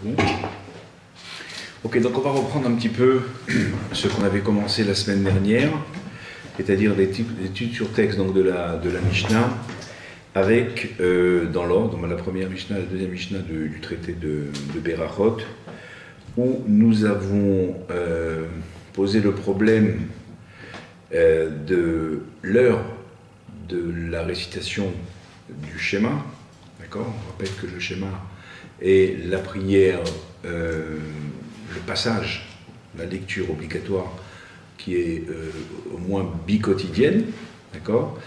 Bon. Ok, donc on va reprendre un petit peu ce qu'on avait commencé la semaine dernière, c'est-à-dire l'étude sur texte donc de la Mishnah, avec dans l'ordre, la première Mishnah, la deuxième Mishnah du traité de Berachot, où nous avons posé le problème de l'heure de la récitation du schéma. D'accord ? On rappelle que le schéma est la prière, le passage, la lecture obligatoire qui est au moins bi-quotidienne, d'accord ?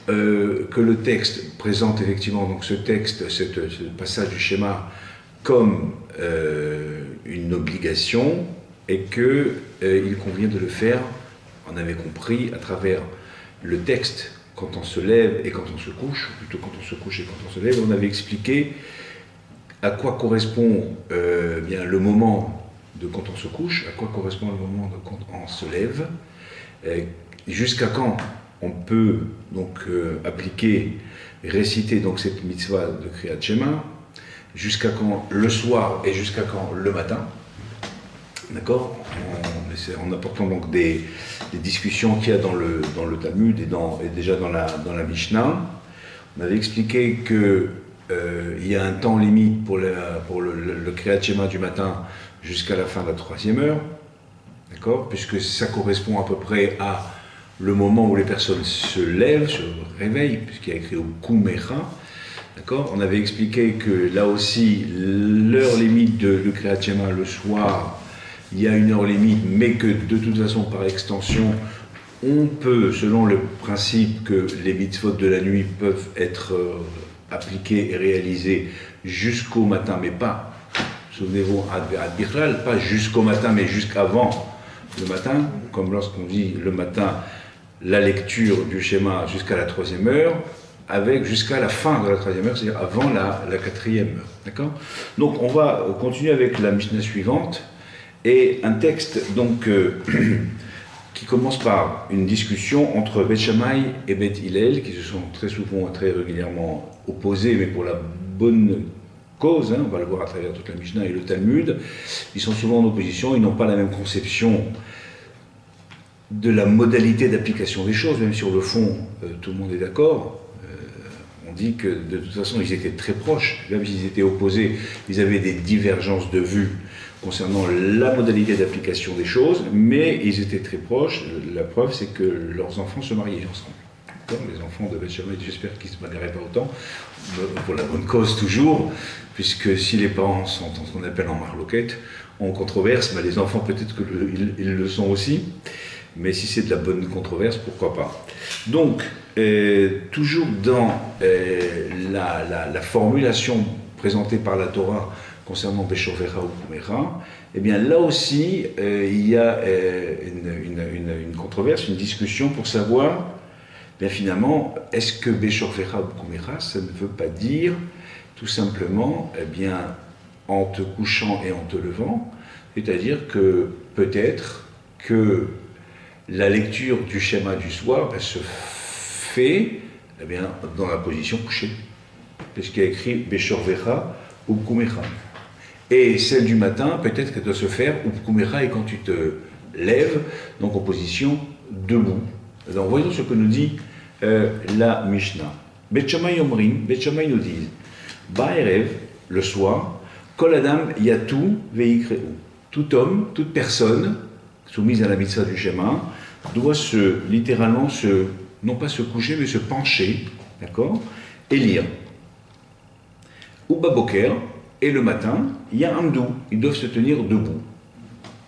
Que le texte présente effectivement donc ce texte, ce passage du schéma comme une obligation et qu'il convient de le faire, on avait compris, à travers le texte quand on se lève et quand on se couche, ou plutôt quand on se couche et quand on se lève. On avait expliqué à quoi correspond bien le moment de quand on se couche, à quoi correspond le moment de quand on se lève, jusqu'à quand on peut donc appliquer, réciter donc cette mitzvah de Kriyat Shema, jusqu'à quand le soir et jusqu'à quand le matin, d'accord, en apportant donc des discussions qu'il y a dans le Talmud et déjà dans la Mishnah. On avait expliqué que il y a un temps limite pour le Kriyat Shema du matin jusqu'à la fin de la 3e heure, d'accord, puisque ça correspond à peu près à le moment où les personnes se lèvent, se réveillent, puisqu'il y a écrit au Kumecha, d'accord. On avait expliqué que là aussi, l'heure limite de Kriyat Shema le soir, il y a une heure limite, mais que de toute façon, par extension, on peut, selon le principe que les mitzvot de la nuit peuvent être appliquées et réalisées jusqu'au matin, mais pas, souvenez-vous, ad bichlal, pas jusqu'au matin, mais jusqu'avant le matin, comme lorsqu'on dit le matin, la lecture du schéma jusqu'à la 3e heure, avec jusqu'à la fin de la 3e heure, c'est-à-dire avant la 4e heure. D'accord ? Donc on va continuer avec la Mishnah suivante, et un texte donc qui commence par une discussion entre Beth Shammai et Beth Hillel, qui se sont très souvent, très régulièrement opposés, mais pour la bonne cause, on va le voir à travers toute la Mishnah et le Talmud. Ils sont souvent en opposition, ils n'ont pas la même conception de la modalité d'application des choses, même sur le fond, tout le monde est d'accord. On dit que de toute façon, ils étaient très proches, même s'ils étaient opposés, ils avaient des divergences de vues concernant la modalité d'application des choses, mais ils étaient très proches. La preuve, c'est que leurs enfants se mariaient ensemble. Les enfants de Beth Shammai, j'espère qu'ils ne se marieraient pas autant, pour la bonne cause toujours, puisque si les parents sont ce qu'on appelle en marloquette, en controverse, les enfants peut-être qu'ils le sont aussi, mais si c'est de la bonne controverse, pourquoi pas. Donc, toujours dans la formulation présentée par la Torah concernant Beshovecha ou Kumecha, eh bien là aussi, il y a une controverse, une discussion pour savoir, bien finalement, est-ce que Beshovecha ou Kumecha, ça ne veut pas dire tout simplement, eh bien, en te couchant et en te levant, c'est-à-dire que peut-être que la lecture du schéma du soir se fait eh bien, dans la position couchée, puisqu'il y a écrit Beshovecha ou Kumecha. Et celle du matin, peut-être qu'elle doit se faire ou Kumecha et quand tu te lèves, donc en position debout. Alors voyons ce que nous dit la Mishnah. Beth Shammai Omrim, Beth Shammai nous dit Ba'erev, le soir, Kol Adam Yatu Veikreu. Tout homme, toute personne soumise à la mitzvah du schéma doit littéralement non pas se coucher, mais se pencher, d'accord, et lire. Uba Boker, et le matin, il y a Amdou, ils doivent se tenir debout.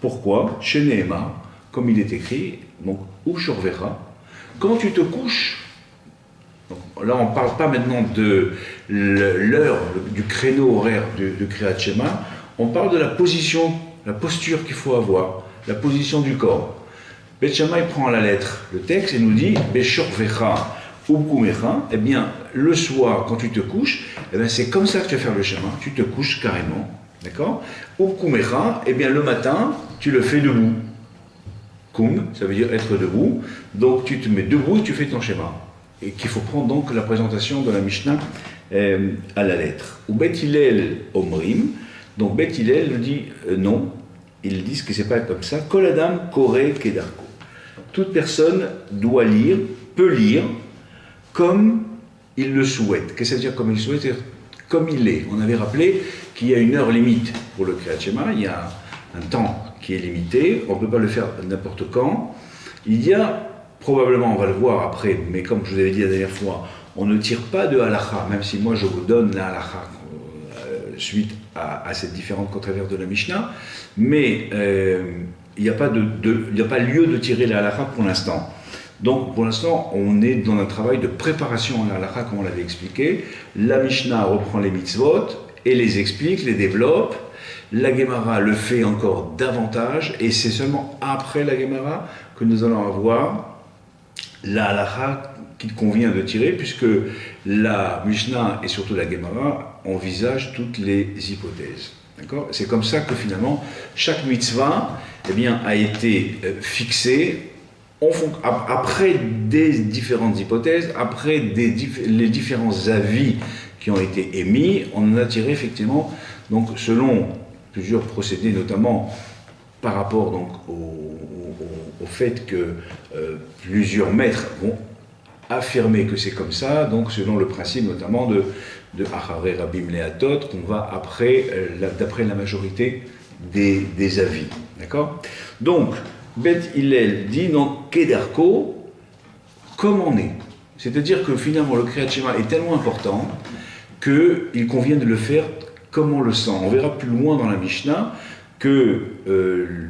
Pourquoi ? Chez Nehema, comme il est écrit, donc, ou Shorvera, quand tu te couches, donc, là on ne parle pas maintenant de l'heure, du créneau horaire de Kriyat Shema, on parle de la position, la posture qu'il faut avoir, la position du corps. Beth Shammai prend à la lettre le texte et nous dit Beshorvecha ou Kumecha, eh bien le soir quand tu te couches, eh bien c'est comme ça que tu vas faire le schéma, tu te couches carrément, d'accord ? Ou Kumecha, eh bien le matin tu le fais debout. Kum, ça veut dire être debout, donc tu te mets debout et tu fais ton schéma. Et qu'il faut prendre donc la présentation de la Mishnah à la lettre. Ou Beth Hillel Omrim, Donc Beth Hillel nous dit non, ils disent que c'est pas comme ça. Kol Adam Koreh Kedarko. Toute personne doit lire, peut lire, comme il le souhaite. Qu'est-ce que ça veut dire comme il le souhaite? C'est-à-dire comme il est. On avait rappelé qu'il y a une heure limite pour le Kriyat Shema, il y a un temps qui est limité, on ne peut pas le faire n'importe quand. Il y a, probablement, on va le voir après, mais comme je vous avais dit la dernière fois, on ne tire pas de halakha, même si moi je vous donne la halakha suite à cette différente controverse de la Mishnah, mais il n'y a pas lieu de tirer la halakha pour l'instant. Donc pour l'instant, on est dans un travail de préparation à la halakha, comme on l'avait expliqué. La Mishnah reprend les mitzvot et les explique, les développe. La Gemara le fait encore davantage, et c'est seulement après la Gemara que nous allons avoir la halakha qu'il convient de tirer, puisque la Mishnah et surtout la Gemara envisagent toutes les hypothèses. D'accord ? C'est comme ça que finalement chaque mitzvah a été fixée après des différentes hypothèses, après les différents avis qui ont été émis. On en a tiré effectivement, donc selon plusieurs procédés, notamment par rapport donc, au fait que plusieurs maîtres vont affirmer que c'est comme ça, donc selon le principe notamment de Acharei Rabim Leatot, qu'on va d'après la majorité des avis. D'accord ? Donc, Beth Hillel dit dans Kedarko, comme on est. C'est-à-dire que finalement le Kriyat Shema est tellement important qu'il convient de le faire comme on le sent. On verra plus loin dans la Mishnah que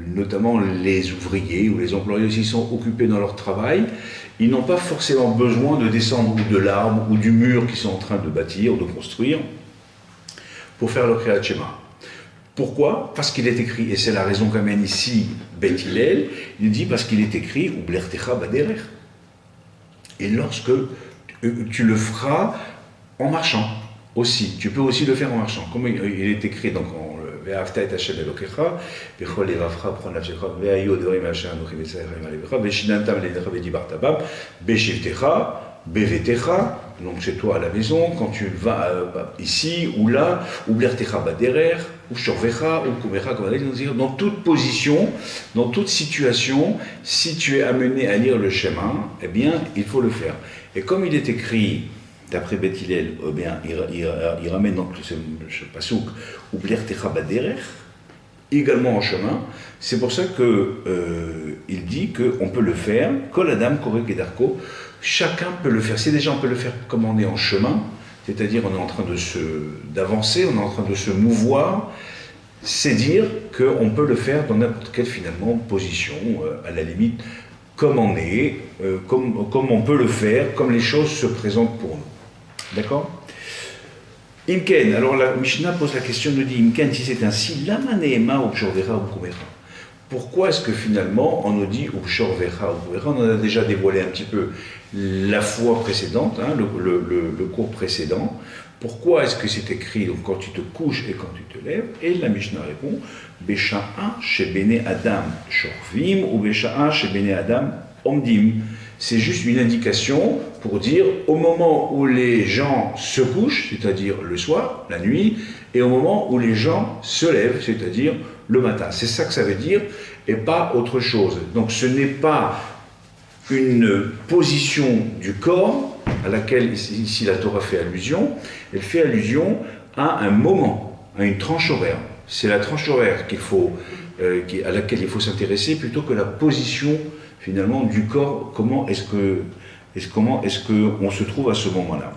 notamment les ouvriers ou les employés, s'ils sont occupés dans leur travail, ils n'ont pas forcément besoin de descendre de l'arbre ou du mur qu'ils sont en train de bâtir ou de construire pour faire le Kriyat Shema. Pourquoi ? Parce qu'il est écrit, et c'est la raison qu'amène ici Beth Hillel, il dit parce qu'il est écrit « Ublertecha baderer ». Et lorsque tu le feras en marchant aussi, tu peux aussi le faire en marchant. Comme il est écrit donc en Ve'ahavta et Hashem Elokecha, Bechol levavcha b'chol nafshecha, ve'ayu devarim asher anochi mitzayachem alevecha, ve'shinantam ledecha ve'dibarta bam, be'shivtecha, be'vetecha, donc chez toi à la maison, quand tu vas ici ou là, ou blertecha baderer, ou shorvecha, ou kumecha, comme on dit, dans toute position, dans toute situation, si tu es amené à lire le schéma, eh bien, il faut le faire. Et comme il est écrit, d'après Beth Hillel, eh bien, il ramène donc ce pasouk, ou blertecha baderer, également en chemin. C'est pour ça qu'il dit qu'on peut le faire, kol adam koreh kedarko, chacun peut le faire. Si déjà on peut le faire comme on est en chemin, c'est-à-dire on est en train d'avancer, on est en train de se mouvoir, c'est dire qu'on peut le faire dans n'importe quelle finalement position, à la limite, comme on est, comme on peut le faire, comme les choses se présentent pour nous. D'accord ? Imken, alors la Mishnah pose la question, nous dit Imken, si c'est ainsi, lama neema ubshorvecha ubkumecha. Pourquoi est-ce que finalement on nous dit ubshorvecha ubkumecha? On en a déjà dévoilé un petit peu la fois précédente, hein, le cours précédent. Pourquoi est-ce que c'est écrit donc, quand tu te couches et quand tu te lèves? Et la Mishnah répond Besha'a shebene adam shorvim ou Besha'a shebene adam omdim. C'est juste une indication pour dire au moment où les gens se couchent, c'est-à-dire le soir, la nuit, et au moment où les gens se lèvent, c'est-à-dire le matin. C'est ça que ça veut dire, et pas autre chose. Donc ce n'est pas une position du corps à laquelle ici la Torah fait allusion, elle fait allusion à un moment, à une tranche horaire. C'est la tranche horaire à laquelle il faut s'intéresser plutôt que la position finalement du corps, comment est-ce qu'on se trouve à ce moment-là.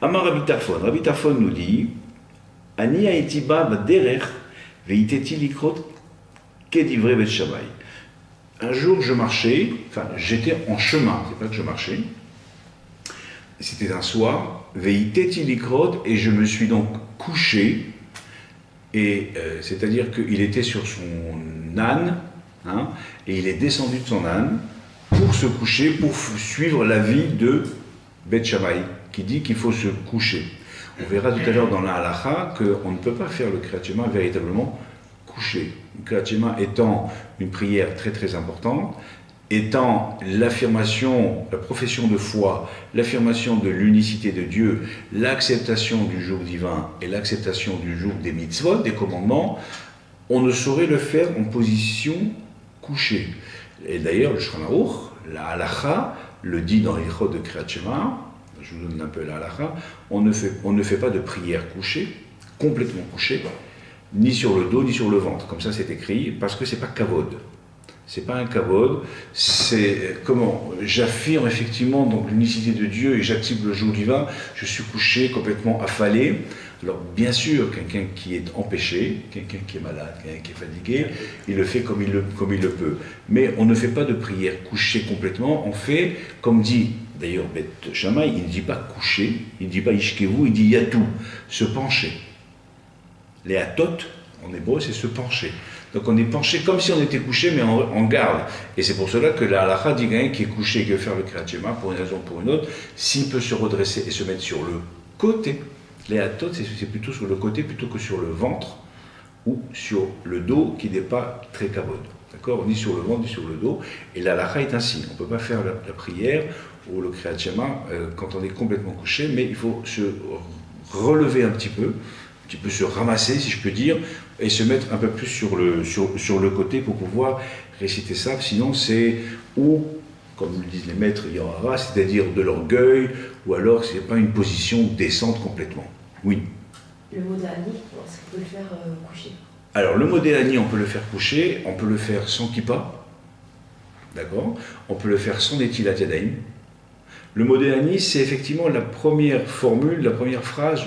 Amar Rabbi Tarfon nous dit Ani haïti ba baderech veiteti likrot kedivre bet Shammai. Un jour je marchais, j'étais en chemin, c'est pas que je marchais, c'était un soir, veiteti likrot, et je me suis donc couché, et c'est-à-dire qu'il était sur son âne, hein, et il est descendu de son âne pour se coucher, pour suivre l'avis de Beth Shammai, qui dit qu'il faut se coucher. On verra tout à l'heure dans la halakha qu'on ne peut pas faire le Kriyat Shema véritablement couché. Le Kriyat Shema étant une prière très très importante, étant l'affirmation, la profession de foi, l'affirmation de l'unicité de Dieu, l'acceptation du jour divin et l'acceptation du jour des mitzvot, des commandements, on ne saurait le faire en position couchée. Et d'ailleurs, le Shulchan Aruch, la halacha, le dit dans l'Ilchot de Kriyat Shema, je vous donne un peu la halacha, on ne fait pas de prière couchée, complètement couchée, ni sur le dos, ni sur le ventre. Comme ça, c'est écrit, parce que c'est pas kavod. C'est pas un kavod, c'est comment j'affirme effectivement donc l'unicité de Dieu et j'active le jour divin, je suis couché complètement affalé. Alors bien sûr, quelqu'un qui est empêché, quelqu'un qui est malade, quelqu'un qui est fatigué, il le fait comme il le peut. Mais on ne fait pas de prière couchée complètement, on fait, comme dit d'ailleurs Beth Shammai, il ne dit pas coucher, il ne dit pas ishkevu, il dit yatou, se pencher. Les atot, en hébreu, c'est se pencher. Donc on est penché comme si on était couché, mais en garde. Et c'est pour cela que la halakha dit quelqu'un qui est couché et qui veut faire le Kriyat Shema, pour une raison ou pour une autre, s'il peut se redresser et se mettre sur le côté, les atot, c'est plutôt sur le côté plutôt que sur le ventre ou sur le dos qui n'est pas très kavod. D'accord, ni sur le ventre, ni sur le dos. Et la halakha est ainsi. On ne peut pas faire la prière ou le Kriyat Shema quand on est complètement couché, mais il faut se relever un petit peu se ramasser, si je peux dire, et se mettre un peu plus sur le côté pour pouvoir réciter ça. Sinon, c'est ou, comme le disent les maîtres Yorara, c'est-à-dire de l'orgueil, ou alors c'est pas une position décente complètement. Oui. Le modéani, est-ce qu'on peut le faire coucher? Alors, le modéani, on peut le faire coucher, on peut le faire sans kippa, d'accord? On peut le faire sans Netilat Yadayim. Le modéani, c'est effectivement la première formule, la première phrase,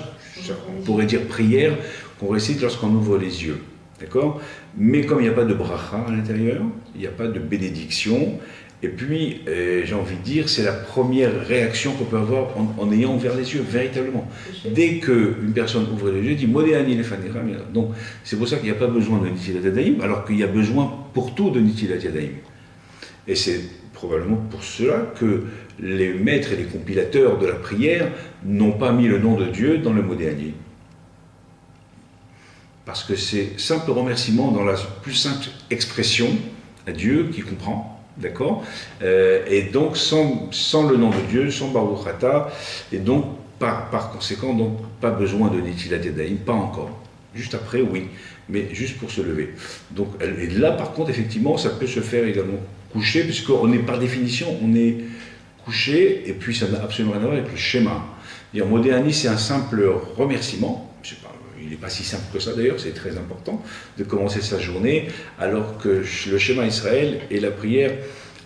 on pourrait dire prière, qu'on récite lorsqu'on ouvre les yeux. D'accord? Mais comme il n'y a pas de bracha à l'intérieur, il n'y a pas de bénédiction, et puis, j'ai envie de dire, c'est la première réaction qu'on peut avoir en ayant ouvert les yeux, véritablement. Dès qu'une personne ouvre les yeux, dit « Modéani lefanera ». Donc, c'est pour ça qu'il n'y a pas besoin de Netilat Yadayim, alors qu'il y a besoin pour tout de Netilat Yadayim. Et c'est probablement pour cela que les maîtres et les compilateurs de la prière n'ont pas mis le nom de Dieu dans le modéani. Parce que c'est simple remerciement dans la plus simple expression à Dieu qui comprend, d'accord, et donc sans le nom de Dieu, sans Baruch Ata, et donc par conséquent, donc pas besoin de Netilat Yadayim, pas encore. Juste après, oui, mais juste pour se lever. Donc, et là, par contre, effectivement, ça peut se faire également couché, puisqu'on est par définition, on est couché, et puis ça n'a absolument rien à voir avec le schéma. Dire modéani, c'est un simple remerciement, je sais pas, il n'est pas si simple que ça d'ailleurs, c'est très important de commencer sa journée, alors que le schéma Israël est la prière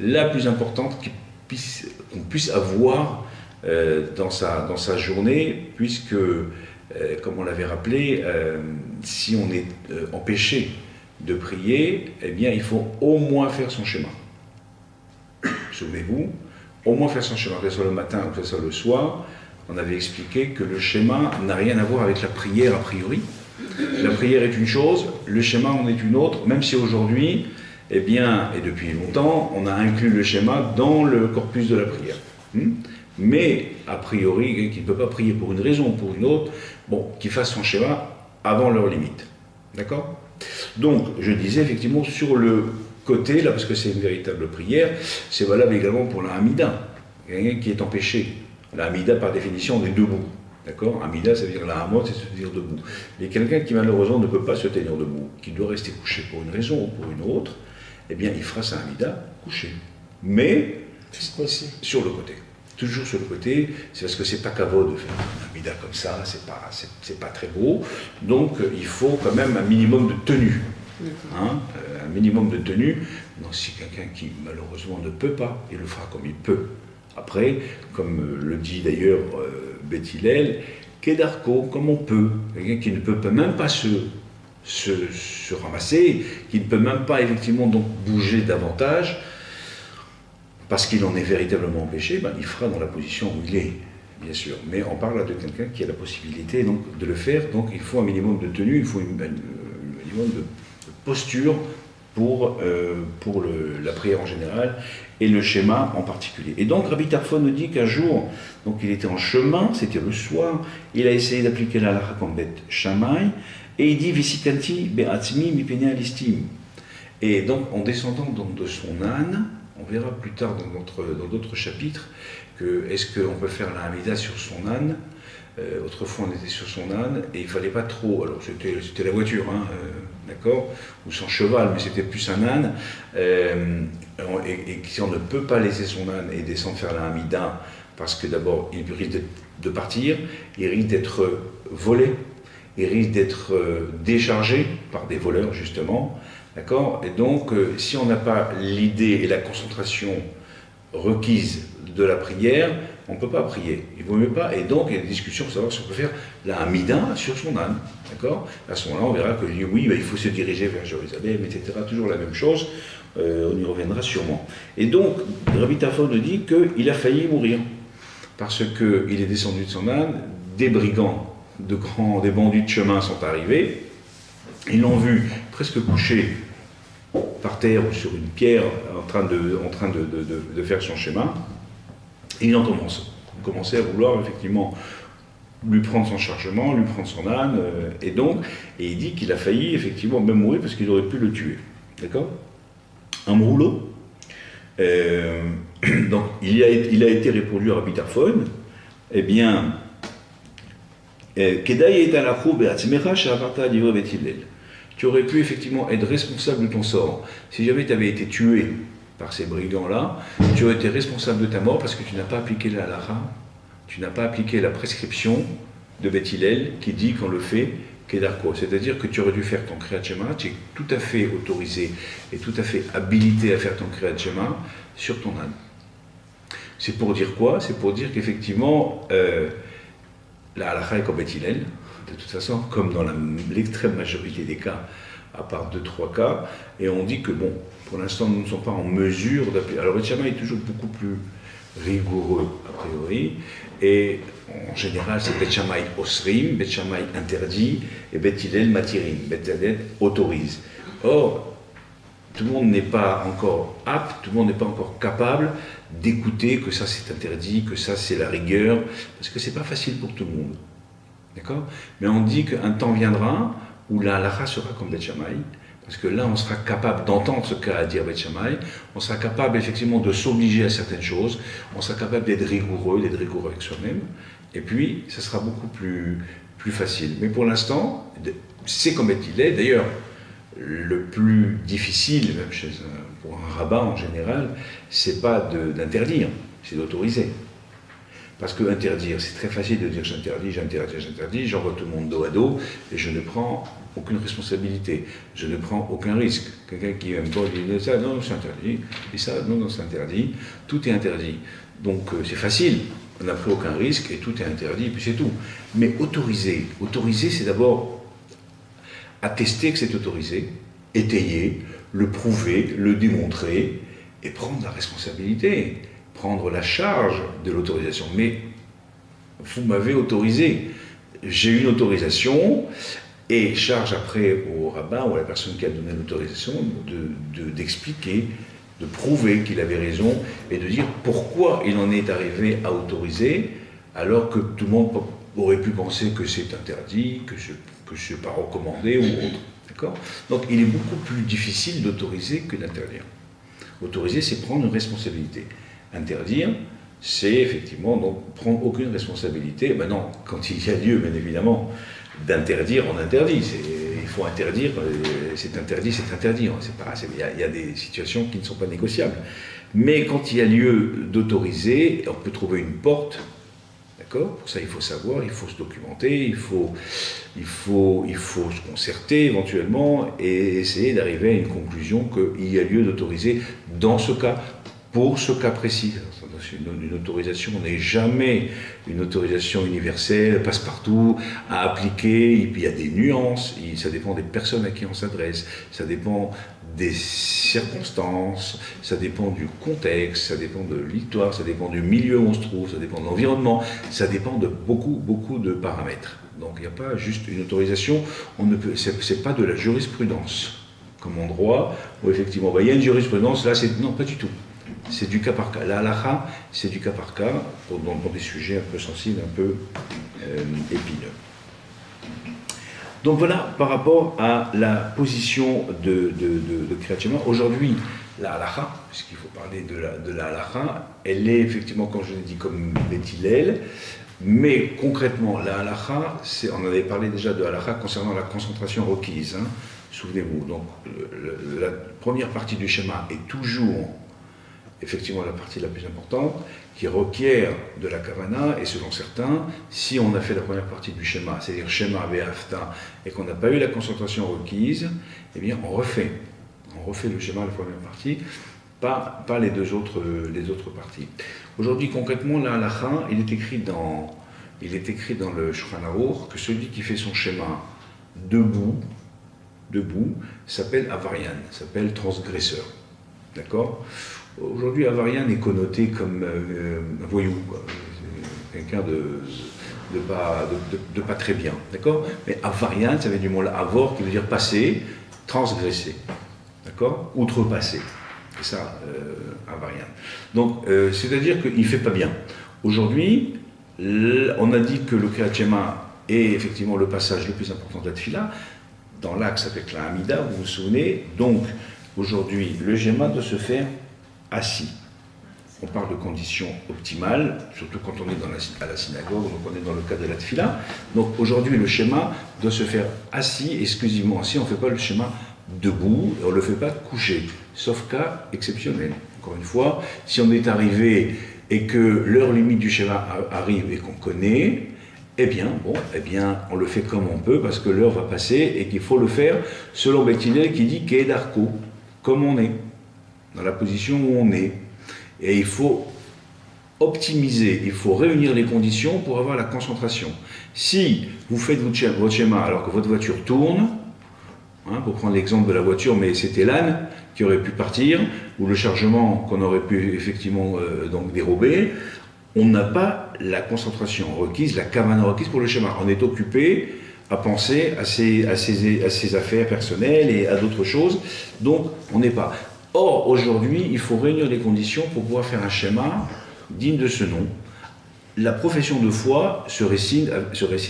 la plus importante qu'on puisse avoir dans sa journée, puisque, comme on l'avait rappelé, si on est empêché de prier, eh bien il faut au moins faire son schéma. Souvenez-vous, au moins faire son schéma, que ce soit le matin ou que ce soit le soir. On avait expliqué que le schéma n'a rien à voir avec la prière a priori. La prière est une chose, le schéma en est une autre, même si aujourd'hui, eh bien, et depuis longtemps, on a inclus le schéma dans le corpus de la prière. Mais, a priori, qui ne peut pas prier pour une raison ou pour une autre, bon, qu'il fasse son schéma avant leur limite. D'accord? Donc, je disais effectivement sur le côté, là, parce que c'est une véritable prière, c'est valable également pour la Hamida, quelqu'un qui est empêché. La Hamida, par définition, on est debout. D'accord? Hamida, ça veut dire la Hamot, c'est se tenir debout. Mais quelqu'un qui, malheureusement, ne peut pas se tenir debout, qui doit rester couché pour une raison ou pour une autre, eh bien, il fera sa Hamida couché. Mais, sur le côté. Toujours sur le côté, c'est parce que c'est pas kavod de faire un Hamida comme ça, c'est pas très beau. Donc, il faut quand même un minimum de tenue. Hein, un minimum de tenue. Donc, si quelqu'un qui, malheureusement, ne peut pas, il le fera comme il peut. Après, comme le dit d'ailleurs Beth Hillel, Kedarko, comme on peut, quelqu'un qui ne peut même pas se ramasser, qui ne peut même pas effectivement donc bouger davantage, parce qu'il en est véritablement empêché, ben, il fera dans la position où il est, bien sûr. Mais on parle là de quelqu'un qui a la possibilité donc, de le faire, donc il faut un minimum de tenue, il faut un minimum de posture pour la prière en général, et le schéma en particulier. Et donc Rabbi Tarfon nous dit qu'un jour, donc il était en chemin, c'était le soir, il a essayé d'appliquer la halakha comme Beth Shammai, et il dit Visikanti be'atzmi mipene alistim. Et donc en descendant donc, de son âne, on verra plus tard dans d'autres chapitres que est-ce qu'on peut faire la Hamida sur son âne. Autrefois on était sur son âne et il ne fallait pas trop, alors c'était la voiture, hein, d'accord, ou son cheval, mais c'était plus un âne, et si on ne peut pas laisser son âne et descendre faire la Hamida, parce que d'abord il risque de partir, il risque d'être volé, il risque d'être déchargé par des voleurs justement, d'accord, et donc si on n'a pas l'idée et la concentration requise de la prière, on ne peut pas prier, il ne vaut mieux pas, et donc il y a des discussions pour savoir si on peut faire la Hamida sur son âne, d'accord. À ce moment-là, on verra que oui, il faut se diriger vers Jérusalem, etc., toujours la même chose, on y reviendra sûrement. Et donc, Rabbi Tarfon nous dit qu'il a failli mourir, parce qu'il est descendu de son âne, des brigands, des bandits de chemin sont arrivés, ils l'ont vu presque couché par terre ou sur une pierre en train de faire son schéma, et ils ont commencé à vouloir effectivement lui prendre son chargement, lui prendre son âne, et il dit qu'il a failli effectivement même mourir parce qu'ils auraient pu le tuer. D'accord. Un rouleau. Donc il a été répondu à Rabbi Tarfon, eh bien, tu aurais pu effectivement être responsable de ton sort. Si jamais tu avais été tué par ces brigands-là, tu aurais été responsable de ta mort parce que tu n'as pas appliqué la halakha, tu n'as pas appliqué la prescription de Beth Hillel qui dit qu'on le fait kedarko. C'est-à-dire que tu aurais dû faire ton Kriyat Shema, tu es tout à fait autorisé et tout à fait habilité à faire ton Kriyat Shema sur ton âne. C'est pour dire quoi? C'est pour dire qu'effectivement, la halakha est comme Beth Hillel, de toute façon, comme dans l'extrême majorité des cas, à part 2-3 cas, et on dit que bon, pour l'instant, nous ne sommes pas en mesure d'appliquer. Alors, Beth Shammai est toujours beaucoup plus rigoureux, a priori, et en général, c'est Beth Shammai osrim, Beth Shammai interdit, et Beth Hillel matirim, Beth Hillel autorise. Or, tout le monde n'est pas encore apte, tout le monde n'est pas encore capable d'écouter que ça c'est interdit, que ça c'est la rigueur, parce que c'est pas facile pour tout le monde. D'accord? Mais on dit qu'un temps viendra où la halakha sera comme Beth Shammai, parce que là on sera capable d'entendre ce qu'a à dire Beth Shammai, on sera capable effectivement de s'obliger à certaines choses, on sera capable d'être rigoureux avec soi-même, et puis ça sera beaucoup plus facile. Mais pour l'instant, c'est comme Beth Hillel. D'ailleurs, le plus difficile, même pour un rabbin en général, c'est pas d'interdire, c'est d'autoriser. Parce que interdire, c'est très facile de dire j'interdis, j'envoie tout le monde dos à dos et je ne prends aucune responsabilité, je ne prends aucun risque. Quelqu'un qui aime pas dit ça, non, c'est interdit, et ça, non, c'est interdit, tout est interdit. Donc c'est facile, on n'a pris aucun risque et tout est interdit, et puis c'est tout. Mais autoriser, c'est d'abord attester que c'est autorisé, étayer, le prouver, le démontrer et prendre la responsabilité. Prendre la charge de l'autorisation. Mais vous m'avez autorisé. J'ai une autorisation et charge après au rabbin ou à la personne qui a donné l'autorisation d'expliquer, de prouver qu'il avait raison et de dire pourquoi il en est arrivé à autoriser alors que tout le monde aurait pu penser que c'est interdit, que c'est pas recommandé ou autre. D'accord ? Donc il est beaucoup plus difficile d'autoriser que d'interdire. Autoriser, c'est prendre une responsabilité. Interdire, c'est effectivement donc prendre aucune responsabilité. Maintenant, quand il y a lieu, bien évidemment, d'interdire, on interdit. Il faut interdire, c'est interdit, c'est interdit. Il y a des situations qui ne sont pas négociables. Mais quand il y a lieu d'autoriser, on peut trouver une porte. D'accord ? Pour ça, il faut savoir, il faut se documenter, il faut se concerter éventuellement et essayer d'arriver à une conclusion qu'il y a lieu d'autoriser dans ce cas. Pour ce cas précis, une autorisation n'est jamais une autorisation universelle, passe-partout, à appliquer, et puis il y a des nuances, ça dépend des personnes à qui on s'adresse, ça dépend des circonstances, ça dépend du contexte, ça dépend de l'histoire, ça dépend du milieu où on se trouve, ça dépend de l'environnement, ça dépend de beaucoup de paramètres. Donc il n'y a pas juste une autorisation, c'est pas de la jurisprudence, comme en droit, où effectivement, il y a une jurisprudence, là non, pas du tout. C'est du cas par cas. La halakha, c'est du cas par cas, pour des sujets un peu sensibles, un peu épineux. Donc voilà, par rapport à la position de Kriyat Shema. Aujourd'hui, la halakha, puisqu'il faut parler de la halakha, elle est effectivement, comme je l'ai dit, comme Beth Hillel, mais concrètement, la halakha, on avait parlé déjà de halakha concernant la concentration requise, hein, souvenez-vous. Donc, la première partie du schéma est toujours, effectivement, la partie la plus importante, qui requiert de la kavana, et selon certains, si on a fait la première partie du schéma, c'est-à-dire schéma ve'afta, et qu'on n'a pas eu la concentration requise, eh bien, on refait le schéma, la première partie, pas les deux autres parties. Aujourd'hui, concrètement, la halakha, il est écrit dans le Shulchan Aruch que celui qui fait son schéma debout s'appelle avarian, s'appelle transgresseur. D'accord? Aujourd'hui, avarian est connoté comme un voyou, quelqu'un de pas très bien. D'accord? Mais avarian, ça vient du mot avor, qui veut dire passer, transgresser. D'accord? Outrepasser. C'est ça, avarian. Donc, c'est-à-dire qu'il ne fait pas bien. Aujourd'hui, on a dit que le Kriyat Shema est effectivement le passage le plus important de la Tfila, dans l'axe avec la Hamida, vous vous souvenez. Donc, aujourd'hui, le Shema doit se faire assis. On parle de conditions optimales, surtout quand on est à la synagogue, donc on est dans le cadre de la Tfila. Donc, aujourd'hui, le Shema doit se faire assis, exclusivement assis. On ne fait pas le Shema debout, et on ne le fait pas couché, sauf cas exceptionnel. Encore une fois, si on est arrivé et que l'heure limite du schéma arrive et qu'on connaît, eh bien, on le fait comme on peut, parce que l'heure va passer et qu'il faut le faire selon Beth Hillel qui dit qu'Edarko, comme on est, dans la position où on est. Et il faut optimiser, il faut réunir les conditions pour avoir la concentration. Si vous faites votre schéma alors que votre voiture tourne, hein, pour prendre l'exemple de la voiture, mais c'était l'âne qui aurait pu partir, ou le chargement qu'on aurait pu effectivement donc dérober, on n'a pas la concentration requise, la kavana requise pour le schéma. On est occupé à penser à ses affaires personnelles et à d'autres choses, donc on n'est pas. Or, aujourd'hui, il faut réunir les conditions pour pouvoir faire un schéma digne de ce nom. La profession de foi se récite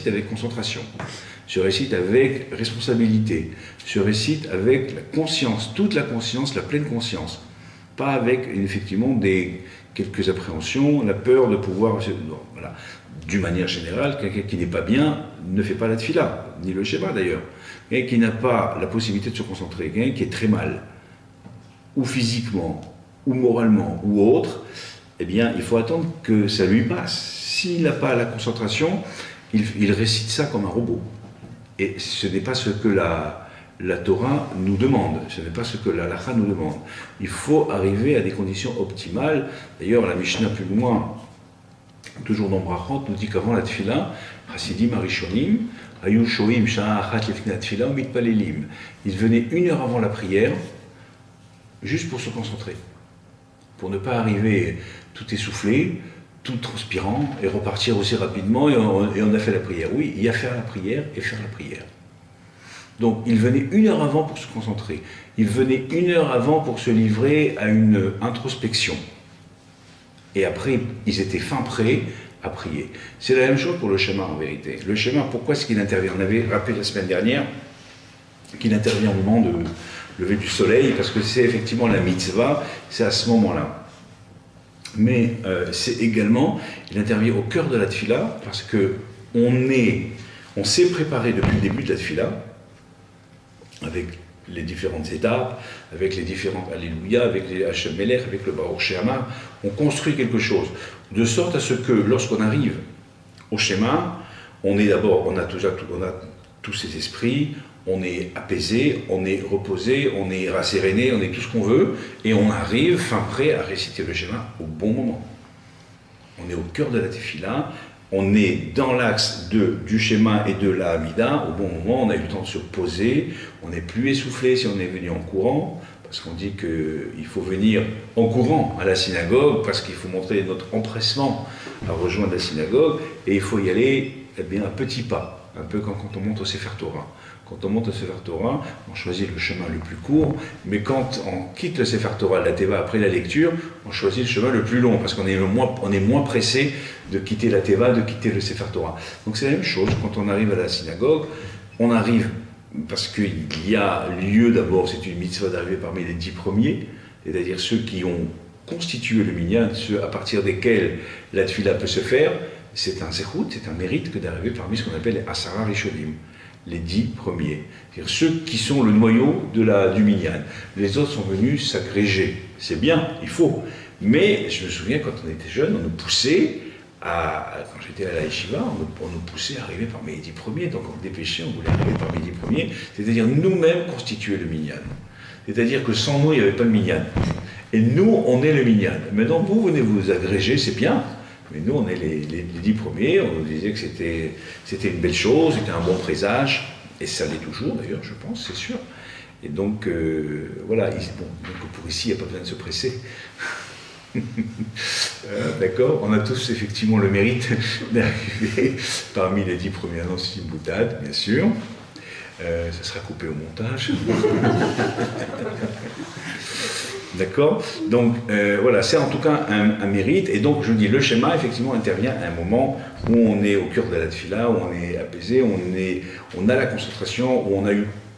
avec concentration, se récite avec responsabilité, se récite avec la conscience, toute la conscience, la pleine conscience. Pas avec, effectivement, quelques appréhensions, la peur de pouvoir... Non, voilà. D'une manière générale, quelqu'un qui n'est pas bien ne fait pas la tfila, ni le schéma d'ailleurs. Quelqu'un qui n'a pas la possibilité de se concentrer, quelqu'un qui est très mal, ou physiquement, ou moralement, ou autre, eh bien, il faut attendre que ça lui passe. S'il n'a pas la concentration, il récite ça comme un robot. Et ce n'est pas ce que la Torah nous demande, ce n'est pas ce que la halakha nous demande. Il faut arriver à des conditions optimales. D'ailleurs, la Mishnah plus loin, toujours dans Brachot, nous dit qu'avant la tfila, Hasidim Arishonim, Ayu Shoim Sha'a Achat Lefnei Tfila Mitpalelim. Ils venaient 1 heure avant la prière, juste pour se concentrer, pour ne pas arriver tout essoufflé, tout transpirant, et repartir aussi rapidement, et on a fait la prière. Oui, il y a faire la prière et faire la prière. Donc, ils venaient 1 heure avant pour se concentrer. Ils venaient 1 heure avant pour se livrer à une introspection. Et après, ils étaient fin prêts à prier. C'est la même chose pour le schéma, en vérité. Le schéma, pourquoi est-ce qu'il intervient? On avait rappelé la semaine dernière qu'il intervient au moment de lever du soleil, parce que c'est effectivement la mitzvah, c'est à ce moment-là. Mais c'est également, il intervient au cœur de la tfila, parce que on s'est préparé depuis le début de la tfila, avec les différentes étapes, avec les différents Alléluia, avec les Hashem Melech, avec le Baruch She'amar, on construit quelque chose, de sorte à ce que lorsqu'on arrive au schéma, on a tous ces esprits, on est apaisé, on est reposé, on est rasséréné, on est tout ce qu'on veut, et on arrive fin prêt à réciter le schéma au bon moment. On est au cœur de la tefila, on est dans l'axe du schéma et de la Hamida, au bon moment, on a eu le temps de se poser, on n'est plus essoufflé si on est venu en courant, parce qu'on dit qu'il faut venir en courant à la synagogue, parce qu'il faut montrer notre empressement à rejoindre la synagogue, et il faut y aller à petits pas, un peu comme quand on monte au Sefer Torah. Quand on monte au Sefer Torah, on choisit le chemin le plus court, mais quand on quitte le Sefer Torah, la Teva, après la lecture, on choisit le chemin le plus long, parce qu'on est moins pressé de quitter la Teva, de quitter le Sefer Torah. Donc c'est la même chose, quand on arrive à la synagogue, on arrive, parce qu'il y a lieu d'abord, c'est une mitzvah d'arriver parmi les 10 premiers, c'est-à-dire ceux qui ont constitué le minyan, ceux à partir desquels la tfila peut se faire, c'est un zechut, c'est un mérite que d'arriver parmi ce qu'on appelle les Asara Rishonim, les 10 premiers, c'est-à-dire ceux qui sont le noyau du minyan. Les autres sont venus s'agréger, c'est bien, il faut, mais je me souviens quand on était jeune, on nous poussait quand j'étais à la yeshiva, on nous poussait à arriver parmi les 10 premiers, donc on dépêchait, on voulait arriver parmi les 10 premiers, c'est-à-dire nous-mêmes constituer le minyan. C'est-à-dire que sans nous, il n'y avait pas de minyan. Et nous, on est le minyan. Maintenant, vous venez vous agréger, c'est bien, mais nous, on est les 10 premiers, on nous disait que c'était une belle chose, c'était un bon présage, et ça l'est toujours d'ailleurs, je pense, c'est sûr. Et donc, voilà, donc pour ici, il n'y a pas besoin de se presser. D'accord, on a tous effectivement le mérite d'arriver parmi les 10 premiers annonces boutade, bien sûr. Ça sera coupé au montage. D'accord, donc voilà, c'est en tout cas un mérite. Et donc je dis, le schéma effectivement intervient à un moment où on est au cœur de la tfila, où on est apaisé, on a la concentration, où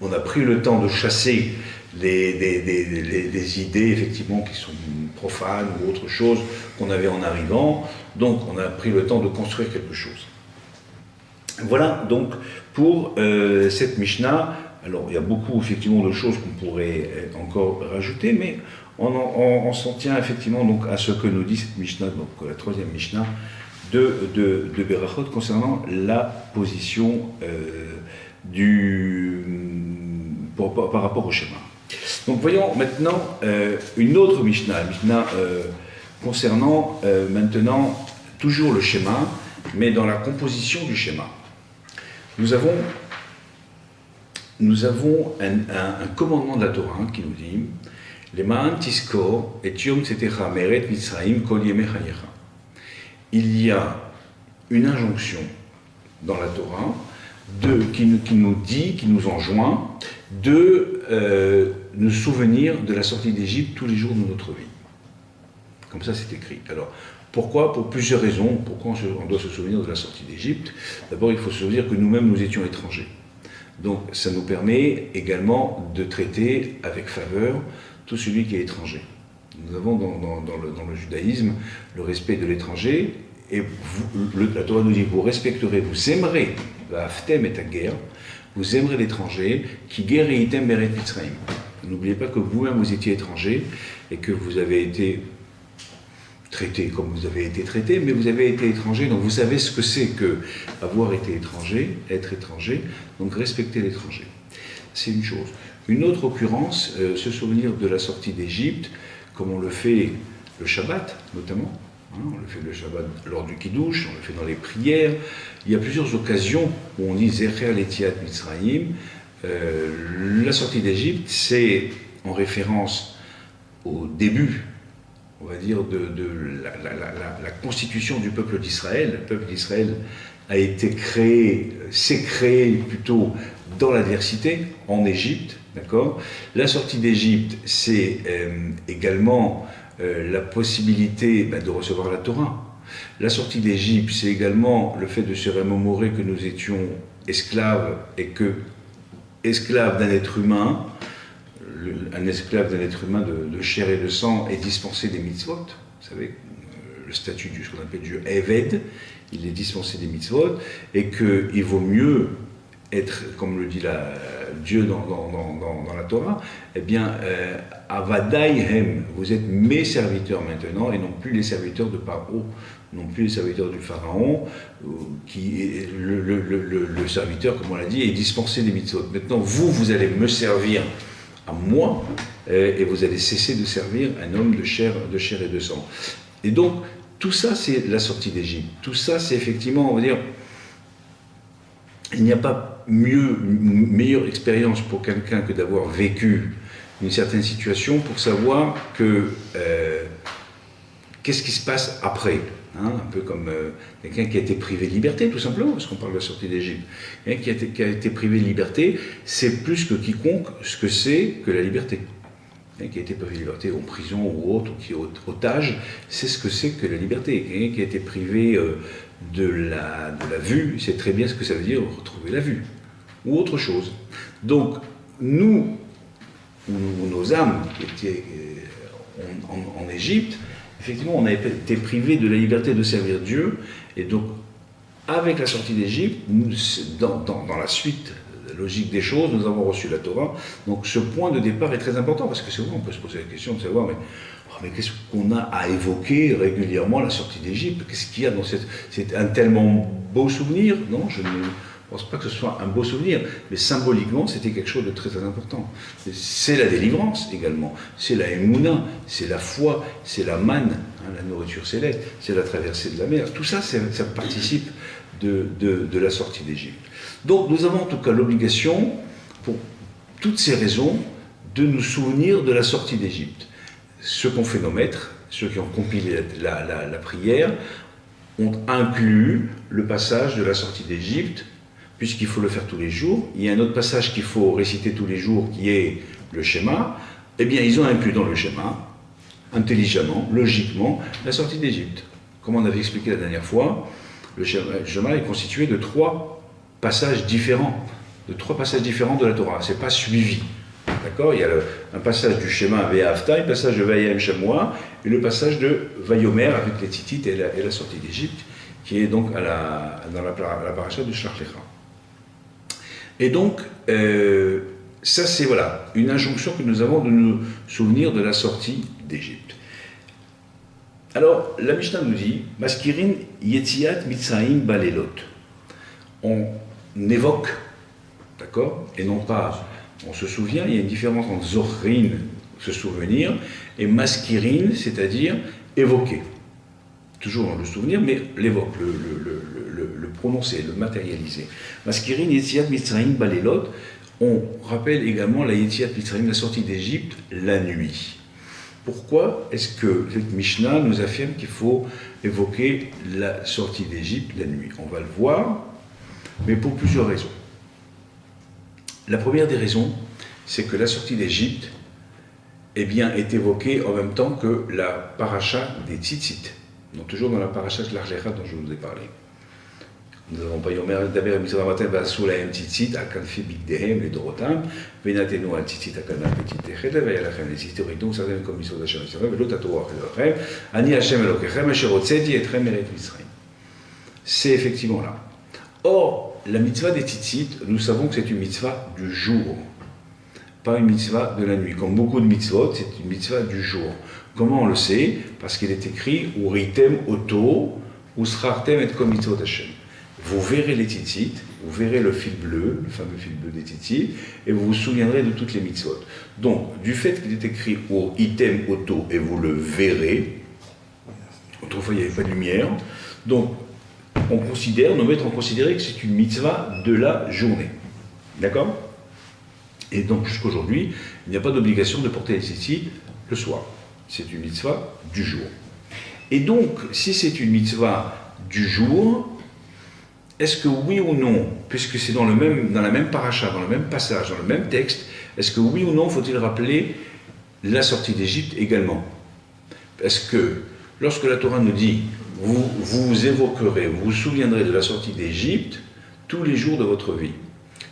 on a pris le temps de chasser des idées effectivement qui sont profanes ou autre chose qu'on avait en arrivant, donc on a pris le temps de construire quelque chose. Voilà donc pour cette Mishnah. Alors il y a beaucoup effectivement de choses qu'on pourrait encore rajouter, mais on s'en tient effectivement donc à ce que nous dit cette Mishnah, donc la troisième Mishnah de Berachot concernant la position par rapport au schéma. Donc voyons maintenant une autre Mishnah, concernant maintenant toujours le schéma, mais dans la composition du schéma. Nous avons un commandement de la Torah qui nous dit Le'ma'an tiskor et yom tzetecha meret Mitzrayim kol yemei chayecha. Il y a une injonction dans la Torah qui nous dit, qui nous enjoint de nous souvenir de la sortie d'Égypte tous les jours de notre vie. Comme ça, c'est écrit. Alors, pourquoi ? Pour plusieurs raisons. Pourquoi on doit se souvenir de la sortie d'Égypte ? D'abord, il faut se souvenir que nous-mêmes, nous étions étrangers. Donc, ça nous permet également de traiter avec faveur tout celui qui est étranger. Nous avons dans le judaïsme le respect de l'étranger, et la Torah nous dit, vous respecterez, vous aimerez, la haftem et ta guerre, vous aimerez l'étranger, qui guéritem beret Mitzrayim. N'oubliez pas que vous-même vous étiez étranger, et que vous avez été traité comme vous avez été traité, mais vous avez été étranger, donc vous savez ce que c'est que avoir été étranger, être étranger, donc respecter l'étranger. C'est une chose. Une autre occurrence, se souvenir de la sortie d'Égypte, comme on le fait le Shabbat notamment, on le fait le Shabbat lors du Kiddush, on le fait dans les prières. Il y a plusieurs occasions où on dit Zecher Letiat Mitzrayim. La sortie d'Égypte, c'est en référence au début, on va dire, de la constitution du peuple d'Israël. Le peuple d'Israël a été créé, s'est créé plutôt dans l'adversité, en Égypte, d'accord ? La sortie d'Égypte, c'est également la possibilité de recevoir la Torah. La sortie d'Égypte, c'est également le fait de se remémorer que nous étions esclaves et que, esclaves d'un être humain, un esclave d'un être humain de chair et de sang est dispensé des mitzvot. Vous savez, le statut de ce qu'on appelle du Eved, il est dispensé des mitzvot, et qu'il vaut mieux être, comme le dit Dieu dans la Torah, eh bien, Avadaihem, vous êtes mes serviteurs maintenant, et non plus les serviteurs de Paro, non plus les serviteurs du Pharaon, qui est le serviteur, comme on l'a dit, est dispensé des mitzvot. Maintenant, vous allez me servir à moi, et vous allez cesser de servir un homme de chair et de sang. Et donc, tout ça, c'est la sortie d'Égypte. Tout ça, c'est effectivement, on va dire, il n'y a pas meilleure expérience pour quelqu'un que d'avoir vécu une certaine situation pour savoir que qu'est-ce qui se passe après. Un peu comme quelqu'un qui a été privé de liberté, tout simplement, parce qu'on parle de la sortie d'Égypte. Quelqu'un qui a été privé de liberté, c'est plus que quiconque ce que c'est que la liberté. Quelqu'un qui a été privé de liberté en prison ou autre, ou qui est otage, c'est ce que c'est que la liberté. Quelqu'un qui a été privé de la vue, c'est très bien ce que ça veut dire retrouver la vue, ou autre chose. Donc, nous, ou nos âmes qui étaient en Égypte, effectivement, on a été privé de la liberté de servir Dieu, et donc, avec la sortie d'Égypte, dans la suite logique des choses, nous avons reçu la Torah. Donc, ce point de départ est très important, parce que c'est vrai, on peut se poser la question de savoir, mais qu'est-ce qu'on a à évoquer régulièrement la sortie d'Égypte? Qu'est-ce qu'il y a dans cette... C'est un tellement beau souvenir? Non, je ne pense pas que ce soit un beau souvenir, mais symboliquement, c'était quelque chose de très très important. C'est la délivrance également, c'est la émouna, c'est la foi, c'est la manne, la nourriture céleste, c'est la traversée de la mer. Tout ça, ça participe de la sortie d'Égypte. Donc nous avons en tout cas l'obligation, pour toutes ces raisons, de nous souvenir de la sortie d'Égypte. Ceux qu'ont fait nos maîtres, ceux qui ont compilé la prière, ont inclus le passage de la sortie d'Égypte, puisqu'il faut le faire tous les jours. Il y a un autre passage qu'il faut réciter tous les jours, qui est le schéma. Eh bien, ils ont inclus dans le schéma, intelligemment, logiquement, la sortie d'Égypte. Comme on avait expliqué la dernière fois, le schéma est constitué de trois passages différents de la Torah. C'est pas suivi. D'accord? Il y a un passage du schéma Ve'afta, un passage de Vayem Shamoua, et le passage de Vayomer avec les Titites et la sortie d'Égypte, qui est donc dans la paracha de Shlach Lecha. Et donc, ça c'est voilà, une injonction que nous avons de nous souvenir de la sortie d'Égypte. Alors, la Mishnah nous dit, Maskirin Yetziat Mitzrayim Balelot. On évoque, d'accord, et non pas on se souvient. Il y a une différence entre Zochrin, se souvenir, et Maskirin, c'est-à-dire évoquer. Toujours le souvenir, mais l'évoque, le prononcer, le matérialiser. Maskirin Yetziat Mitzrayim Balelot. On rappelle également la Yetziat Mitzrayim, la sortie d'Égypte, la nuit. Pourquoi est-ce que cette Mishnah nous affirme qu'il faut évoquer la sortie d'Égypte la nuit? On va le voir, mais pour plusieurs raisons. La première des raisons, c'est que la sortie d'Égypte est évoquée en même temps que la paracha des Tzitzit, donc toujours dans la paracha de Shlach Lecha dont je vous ai parlé. Nous avons pas yomer d'aber mitzvah matin basou lahem tzitzit akanfi bigdehem les dorotam venatenu al tzitzit akanaf petitechet vayalachem les historitum sartem comme mitzvot Hashem Yisrael velo tatoach elochem ani Hashem elokechem asher hotzeti etchem eret Mitzrayim. C'est effectivement là. Or, la mitzvah des tzitzit, nous savons que c'est une mitzvah du jour, pas une mitzvah de la nuit. Comme beaucoup de mitzvot, c'est une mitzvah du jour. Comment on le sait? Parce qu'il est écrit Uritem oto usrartem et kom mitzvot Hashem. Vous verrez les tzitzit, vous verrez le fil bleu, le fameux fil bleu des tzitzit, et vous vous souviendrez de toutes les mitzvot. Donc, du fait qu'il est écrit au item auto, et vous le verrez, autrefois il n'y avait pas de lumière, donc nos maîtres ont considéré que c'est une mitzvah de la journée. D'accord? Et donc, jusqu'aujourd'hui, il n'y a pas d'obligation de porter les tzitzit le soir. C'est une mitzvah du jour. Et donc, si c'est une mitzvah du jour, est-ce que oui ou non, puisque c'est dans la même paracha, dans le même passage, dans le même texte, est-ce que oui ou non faut-il rappeler la sortie d'Égypte également? Est-ce que lorsque la Torah nous dit vous évoquerez, vous vous souviendrez de la sortie d'Égypte tous les jours de votre vie,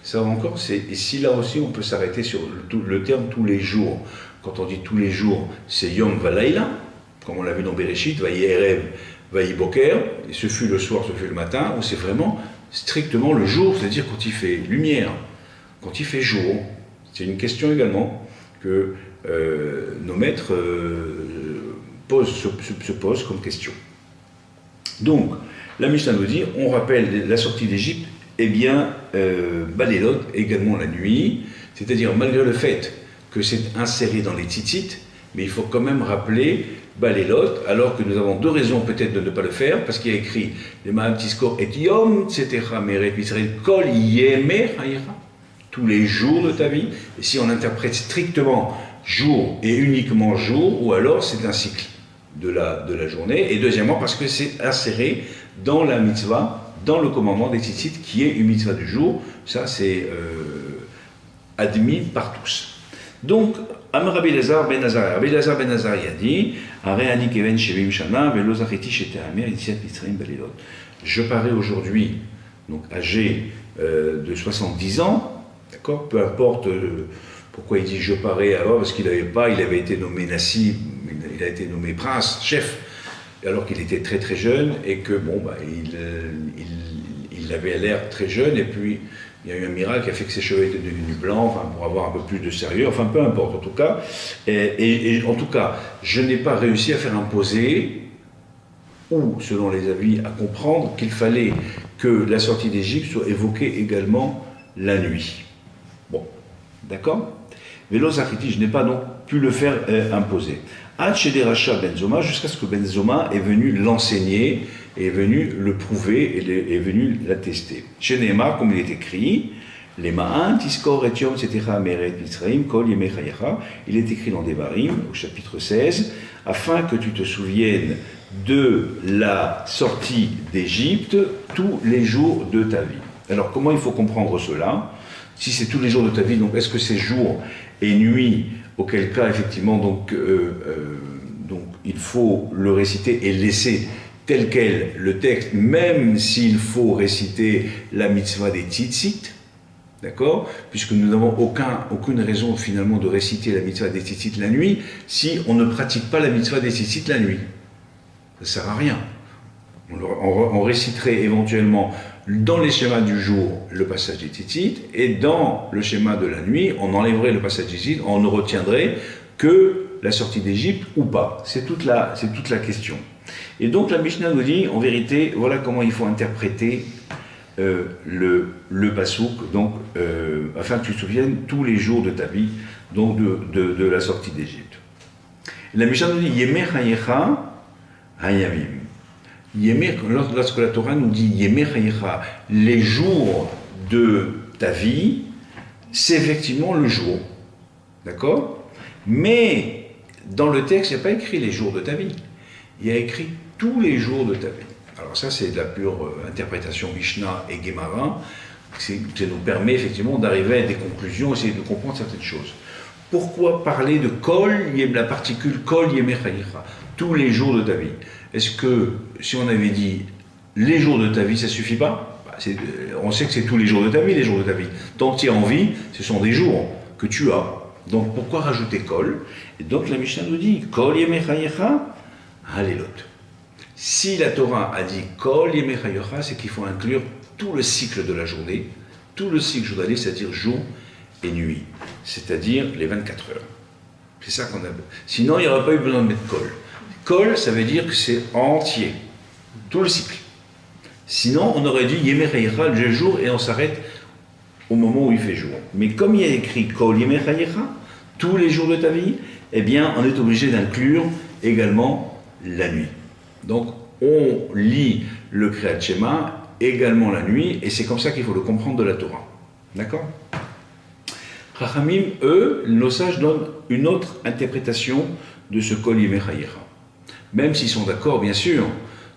ça encore, et si là aussi on peut s'arrêter sur le terme tous les jours. Quand on dit tous les jours, c'est Yom Valaïla, comme on l'a vu dans Bereshit, Vayi Erev, Vayi Boker, et ce fut le soir, ce fut le matin, où c'est vraiment strictement le jour, c'est-à-dire quand il fait lumière, quand il fait jour. C'est une question également que nos maîtres se posent comme question. Donc, la Mishnah nous dit, on rappelle la sortie d'Égypte, Balelot également la nuit, c'est-à-dire malgré le fait que c'est inséré dans les tzitzit, mais il faut quand même rappeler Balelot, alors que nous avons deux raisons peut-être de ne pas le faire, parce qu'il y a écrit les Ma'am Tiskor et Yom, etc. Meret Israël, Kol Yemer Hayera, tous les jours de ta vie. Et si on interprète strictement jour et uniquement jour, ou alors c'est un cycle de la journée. Et deuxièmement, parce que c'est inséré dans la mitzvah, dans le commandement des tzitzit, qui est une mitzvah du jour. Ça, c'est admis par tous. Donc, Amar Rabbi Elazar ben Azariah. Rabbi Elazar ben Azariah dit Areani keven shevim shana velo zachiti shetehamer yitziat mitzrayim balelot. Je parais aujourd'hui, donc âgé de 70 ans, d'accord, peu importe Pourquoi il dit je parais alors? Parce qu'il n'avait pas, il avait été nommé Nassi, il a été nommé prince, chef, alors qu'il était très très jeune et que bon, bah, il avait l'air très jeune et puis il y a eu un miracle qui a fait que ses cheveux étaient devenus blancs, enfin, pour avoir un peu plus de sérieux, enfin peu importe en tout cas. Et en tout cas, je n'ai pas réussi à faire imposer, ou selon les avis, à comprendre qu'il fallait que la sortie d'Égypte soit évoquée également la nuit. Bon, d'accord? Vélo Zachiti, je n'ai pas donc pu le faire imposer. Ad Shederacha Benzoma, jusqu'à ce que Benzoma est venu l'enseigner, est venu le prouver et est venu l'attester. Chez Neymar, comme il est écrit, les Ma'an, Tiskor et Yom, etc., Meret, Mitzraim, Kol, Yemechayacha, il est écrit dans Devarim, au chapitre 16, afin que tu te souviennes de la sortie d'Égypte tous les jours de ta vie. Alors, comment il faut comprendre cela? Si c'est tous les jours de ta vie, donc est-ce que c'est jour et nuit, auquel cas, effectivement, donc il faut le réciter et laisser tel quel le texte, même s'il faut réciter la mitzvah des tzitzit, d'accord? Puisque nous n'avons aucune raison finalement de réciter la mitzvah des tzitzit la nuit si on ne pratique pas la mitzvah des tzitzit la nuit. Ça ne sert à rien. On réciterait éventuellement dans les schémas du jour le passage des tzitzit et dans le schéma de la nuit, on enlèverait le passage des tzitzit, on ne retiendrait que la sortie d'Égypte ou pas. C'est toute la question. Et donc la Mishnah nous dit, en vérité, voilà comment il faut interpréter le pasouk, donc afin que tu te souviennes tous les jours de ta vie, donc de la sortie d'Égypte. La Mishnah nous dit Yemeh Hayecha Hayamim. Lorsque la Torah nous dit Yemeh Hayecha, les jours de ta vie, c'est effectivement le jour, d'accord? Mais dans le texte, il n'y a pas écrit les jours de ta vie. Il y a écrit tous les jours de ta vie. Alors ça, c'est de la pure interprétation Mishnah et Gemara. Ça nous permet effectivement d'arriver à des conclusions, essayer de comprendre certaines choses. Pourquoi parler de Kol, la particule Kol Yemeh Hayecha, tous les jours de ta vie? Est-ce que si on avait dit les jours de ta vie, ça ne suffit pas? On sait que c'est tous les jours de ta vie, les jours de ta vie. Tant que tu es en vie, ce sont des jours que tu as. Donc pourquoi rajouter Kol? Et donc la Mishnah nous dit Kol Yemeh Hayecha Halelot. Si la Torah a dit Kol Yemeh Hayecha, c'est qu'il faut inclure tout le cycle de la journée, tout le cycle journalier, c'est-à-dire jour et nuit, c'est-à-dire les 24 heures. C'est ça qu'on a besoin. Sinon, il n'y aurait pas eu besoin de mettre Kol. Kol, ça veut dire que c'est entier, tout le cycle. Sinon, on aurait dit Yemeh Hayecha, le jour, et on s'arrête au moment où il fait jour. Mais comme il y a écrit Kol Yemeh Hayecha, tous les jours de ta vie, eh bien, on est obligé d'inclure également la nuit. Donc, on lit le Kriyat Shema également la nuit, et c'est comme ça qu'il faut le comprendre de la Torah. D'accord? Chachamim, eux, nos sages donnent une autre interprétation de ce Kol Yemeh Hayecha. Même s'ils sont d'accord, bien sûr,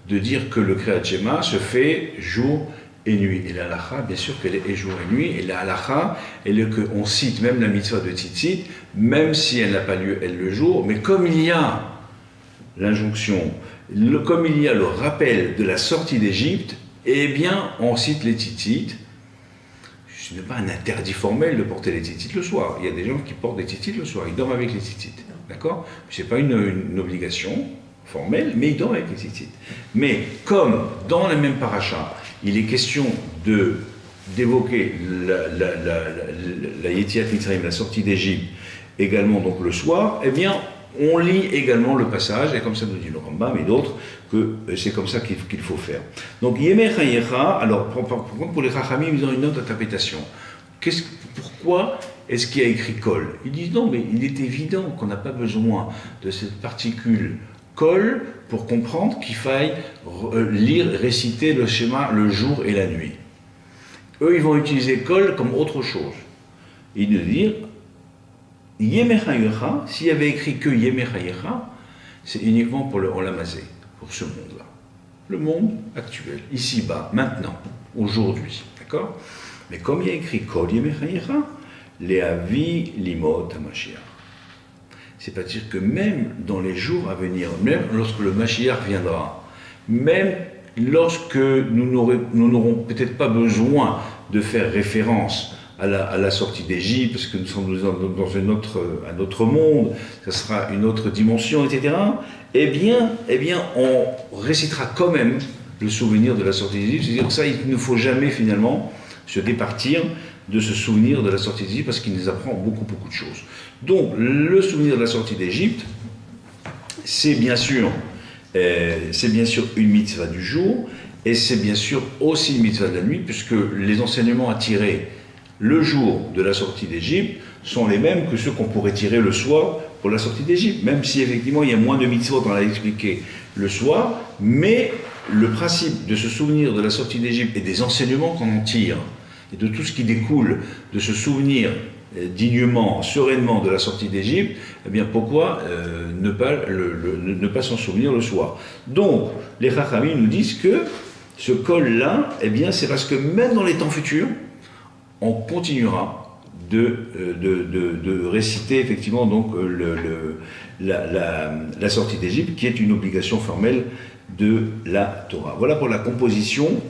de dire que le Kriyat Shema se fait jour et nuit. Et la halakha, bien sûr qu'elle est jour et nuit, et la halakha, elle est qu'on cite même la mitzvah de tzitzit, même si elle n'a pas lieu, elle le jour, mais comme il y a l'injonction, comme il y a le rappel de la sortie d'Égypte, eh bien, on cite les tzitzit. Ce n'est pas un interdit formel de porter les tzitzit le soir. Il y a des gens qui portent des tzitzit le soir, ils dorment avec les tzitzit. D'accord? Ce n'est pas une obligation formelle, mais ils dorment avec les tzitzit. Mais comme dans la même paracha, il est question d'évoquer la Yetziat Mitzrayim, la sortie d'Égypte, également donc le soir, eh bien, on lit également le passage, et comme ça nous dit le Rambam et d'autres, que c'est comme ça qu'il faut faire. Donc, Yemeh Hayecha, alors, par contre, pour les Chachamim, ils ont une autre interprétation. Pourquoi est-ce qu'il y a écrit Kol? Ils disent non, mais il est évident qu'on n'a pas besoin de cette particule Kol pour comprendre qu'il faille réciter le schéma le jour et la nuit. Eux, ils vont utiliser Kol comme autre chose. Ils nous disent Yemeh Hayecha, s'il y avait écrit que Yemeh Hayecha, c'est uniquement pour le Olamazé, pour ce monde-là. Le monde actuel, ici-bas, maintenant, aujourd'hui. D'accord? Mais comme il y a écrit Kol Yemeh Hayecha, Le'avi Limot HaMashiach. C'est-à-dire que même dans les jours à venir, même lorsque le Mashiach viendra, même lorsque nous n'aurons peut-être pas besoin de faire référence à la sortie d'Égypte, parce que nous sommes dans un autre monde, ça sera une autre dimension, etc., eh bien, on récitera quand même le souvenir de la sortie d'Égypte. C'est-à-dire que ça, il ne faut jamais finalement se départir de ce souvenir de la sortie d'Égypte, parce qu'il nous apprend beaucoup de choses. Donc, le souvenir de la sortie d'Égypte, c'est bien sûr une mitzvah du jour, et c'est bien sûr aussi une mitzvah de la nuit, puisque les enseignements à tirer le jour de la sortie d'Égypte sont les mêmes que ceux qu'on pourrait tirer le soir pour la sortie d'Égypte, même si effectivement il y a moins de mitzvot, on l'a expliqué, le soir, mais le principe de se souvenir de la sortie d'Égypte et des enseignements qu'on en tire, et de tout ce qui découle de se souvenir dignement, sereinement de la sortie d'Égypte, eh bien pourquoi ne pas s'en souvenir le soir? Donc, les Chachamim nous disent que ce col-là, eh bien c'est parce que même dans les temps futurs, on continuera de réciter effectivement donc la sortie d'Égypte, qui est une obligation formelle de la Torah. Voilà pour la composition.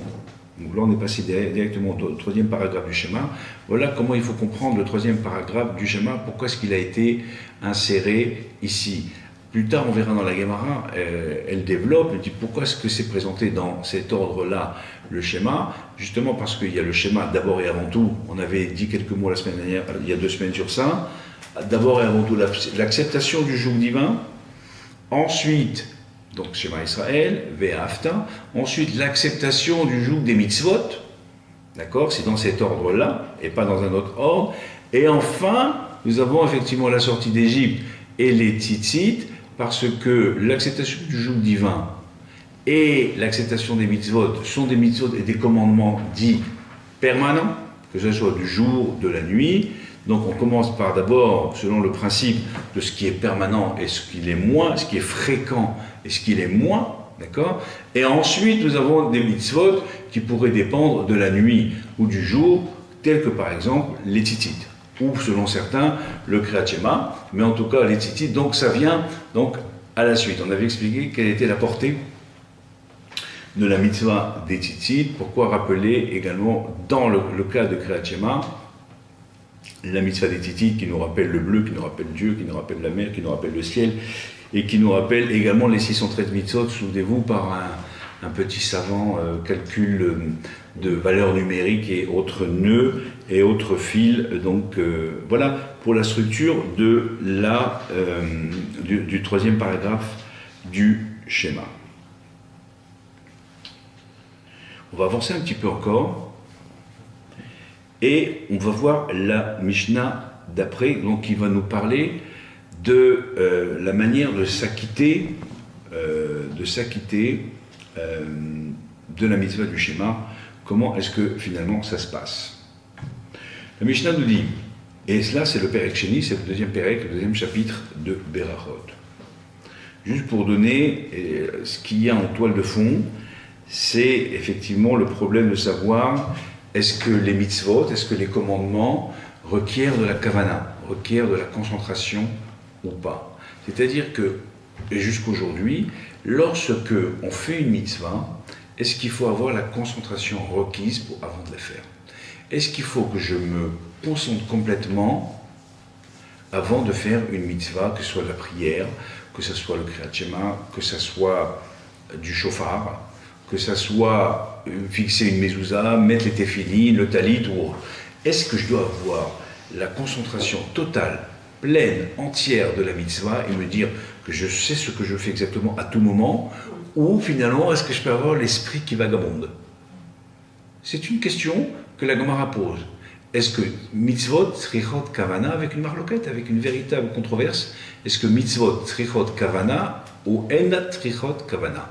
Donc là, on est passé directement au troisième paragraphe du schéma. Voilà comment il faut comprendre le troisième paragraphe du schéma. Pourquoi est-ce qu'il a été inséré ici? Plus tard, on verra dans la Gemara, elle développe, elle dit pourquoi est-ce que c'est présenté dans cet ordre-là, le schéma? Justement parce qu'il y a le schéma d'abord et avant tout. On avait dit quelques mots la semaine dernière, il y a 2 semaines sur ça. D'abord et avant tout, l'acceptation du joug divin. Ensuite, donc Shema Israël, Ve'afta. Ensuite, l'acceptation du joug des mitzvot. D'accord? C'est dans cet ordre-là, et pas dans un autre ordre. Et enfin, nous avons effectivement la sortie d'Égypte et les tzitzit, parce que l'acceptation du joug divin et l'acceptation des mitzvot sont des mitzvot et des commandements dits permanents, que ce soit du jour, de la nuit. Donc on commence par d'abord, selon le principe de ce qui est permanent et ce qui est moins, ce qui est fréquent et ce qui est moins, d'accord? Et ensuite nous avons des mitzvot qui pourraient dépendre de la nuit ou du jour, tels que par exemple les tzitzit, ou selon certains le Kriyat Shema, mais en tout cas les tzitzit, donc ça vient donc à la suite. On avait expliqué quelle était la portée de la mitzvah des tzitzit, pourquoi rappeler également dans le cas de Kriyat Shema, la mitzvah des tzitzit qui nous rappelle le bleu, qui nous rappelle Dieu, qui nous rappelle la mer, qui nous rappelle le ciel, et qui nous rappelle également les 613 mitzvot, souvenez-vous, par un petit savant calcul de valeurs numériques et autres nœuds et autres fils. Donc voilà pour la structure de du troisième paragraphe du schéma. On va avancer un petit peu encore. Et on va voir la Mishnah d'après, donc qui va nous parler de la manière de s'acquitter de la mitzvah du schéma. Comment est-ce que finalement ça se passe? La Mishnah nous dit, et cela c'est le Perek Sheni, c'est le deuxième Perek, le deuxième chapitre de Berachot. Juste pour donner ce qu'il y a en toile de fond, c'est effectivement le problème de savoir est-ce que les mitzvot, est-ce que les commandements requièrent de la kavana, requièrent de la concentration ou pas? C'est-à-dire que, jusqu'aujourd'hui, lorsque on fait une mitzvah, est-ce qu'il faut avoir la concentration requise avant de la faire? Est-ce qu'il faut que je me concentre complètement avant de faire une mitzvah, que ce soit la prière, que ce soit le Kriyat Shema, que ce soit du shofar, que ce soit fixer une mezouza, mettre les téphilines, le talit ou autre? Est-ce que je dois avoir la concentration totale, pleine, entière de la mitzvah et me dire que je sais ce que je fais exactement à tout moment, ou finalement est-ce que je peux avoir l'esprit qui vagabonde? C'est une question que la Gemara pose. Est-ce que mitzvot tzrichot kavana, avec une marloquette, avec une véritable controverse, est-ce que mitzvot tzrichot kavana ou en tzrichot kavana?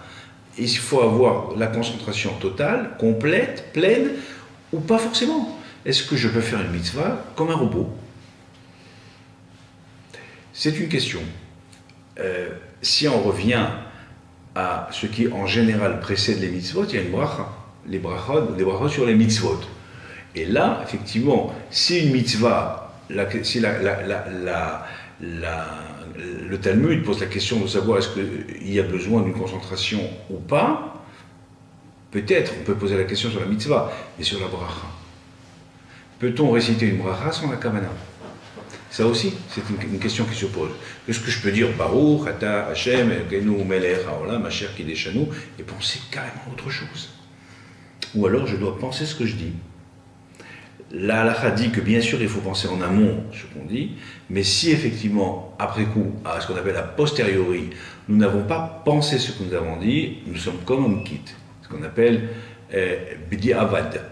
Il faut avoir la concentration totale, complète, pleine, ou pas forcément. Est-ce que je peux faire une mitzvah comme un robot? C'est une question. Si on revient à ce qui en général précède les mitzvot, il y a une bracha, les brachot sur les mitzvot. Et là, effectivement, si une mitzvah, si le Talmud pose la question de savoir est-ce qu'il y a besoin d'une concentration ou pas, peut-être on peut poser la question sur la mitzvah, mais sur la bracha. peut-on réciter une bracha sans la kavana? Ça aussi, c'est une question qui se pose. Est-ce que je peux dire Baruch, Ata, Hashem, Genu, Melech, Haolam, Asher Kideshanu, et penser carrément autre chose? Ou alors je dois penser ce que je dis. La halakha dit que bien sûr il faut penser en amont ce qu'on dit, mais si effectivement, après coup, à ce qu'on appelle a posteriori, nous n'avons pas pensé ce que nous avons dit, nous sommes comme un kit, ce qu'on appelle Bdi Avad.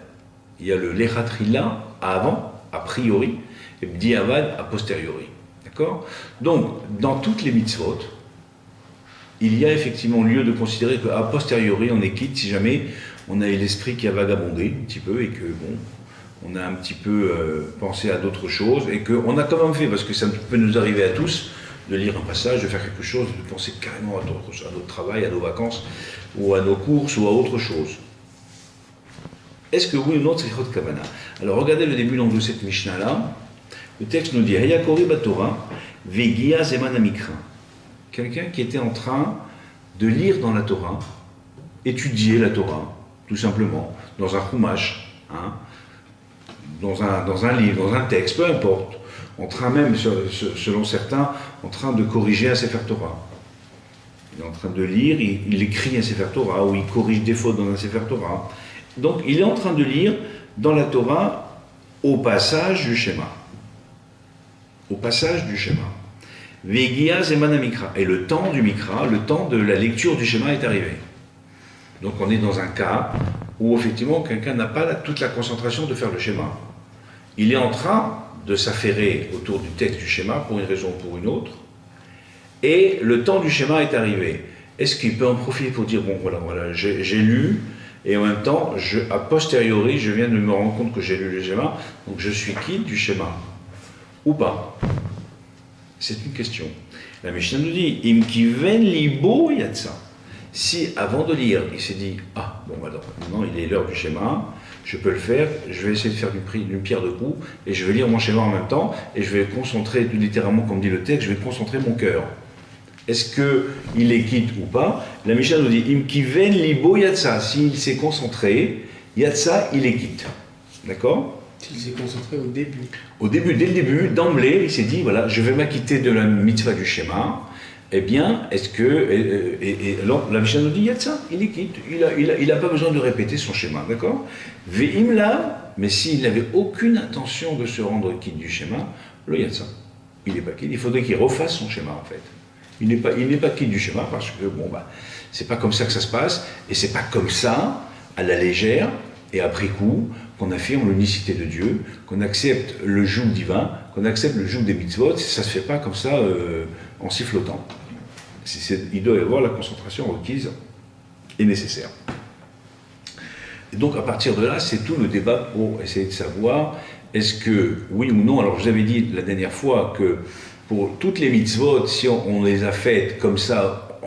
Il y a le Lechatrila avant, a priori, et Bdi Avad a posteriori. D'accord? Donc, dans toutes les mitzvot, il y a effectivement lieu de considérer qu'à posteriori, on est quitte si jamais on a l'esprit qui a vagabondé un petit peu et que, bon, on a un petit peu pensé à d'autres choses et qu'on a quand même fait, parce que ça peut nous arriver à tous, de lire un passage, de faire quelque chose, de penser carrément à notre travail, à nos vacances, ou à nos courses, ou à autre chose. Est-ce que oui ou non, tzrichot kavana? Alors regardez le début de cette Mishnah-là. Le texte nous dit Hayakori Batora, Vegia Zeman Amikra. Quelqu'un qui était en train de lire dans la Torah, étudier la Torah, tout simplement, dans un chumash, hein, dans un livre, dans un texte, peu importe, en train même, selon certains, en train de corriger un Sefer Torah. Il est en train de lire, il écrit un Sefer Torah, ou il corrige des fautes dans un Sefer Torah. Donc il est en train de lire dans la Torah au passage du schéma. Au passage du schéma. Vegia Zeman Mikra. Et le temps du Mikra, le temps de la lecture du schéma est arrivé. Donc on est dans un cas où effectivement quelqu'un n'a pas toute la concentration de faire le schéma. Il est en train de s'affairer autour du texte du schéma pour une raison ou pour une autre, et le temps du schéma est arrivé. Est-ce qu'il peut en profiter pour dire, bon voilà, j'ai lu, et en même temps, a posteriori, je viens de me rendre compte que j'ai lu le schéma, donc je suis quitte du schéma, ou pas? C'est une question. La Mishnah nous dit, Im kiven libo yatsa. Si, avant de lire, il s'est dit, ah, bon, alors, maintenant il est l'heure du schéma, je peux le faire, je vais essayer de faire d'une pierre deux coups, et je vais lire mon schéma en même temps, et je vais concentrer, littéralement, comme dit le texte, je vais concentrer mon cœur. Est-ce qu'il est quitte ou pas? La Mishnah nous dit, Im kiven libo yatsa. S'il s'est concentré, yatsa, il est quitte. D'accord? S'il s'est concentré au début. Au début, dès le début, d'emblée, il s'est dit, voilà, je vais m'acquitter de la mitzvah du schéma. Eh bien, est-ce que... Et alors, la Mishnah nous dit, Yatsa, il est quitte. Il n'a pas besoin de répéter son schéma, d'accord? Ve'imla, mais s'il n'avait aucune intention de se rendre quitte du schéma, le Yatsa, il n'est pas quitte. Il faudrait qu'il refasse son schéma, en fait. Il n'est pas quitte du schéma, parce que, bon, bah, c'est pas comme ça que ça se passe, et c'est pas comme ça, à la légère, et après coup, qu'on affirme l'unicité de Dieu, qu'on accepte le joug divin, qu'on accepte le joug des mitzvot, ça ne se fait pas comme ça en sifflotant. Il doit y avoir la concentration requise et nécessaire. Et donc à partir de là, c'est tout le débat pour essayer de savoir est-ce que, oui ou non, alors je vous avais dit la dernière fois que pour toutes les mitzvot, si on les a faites comme ça,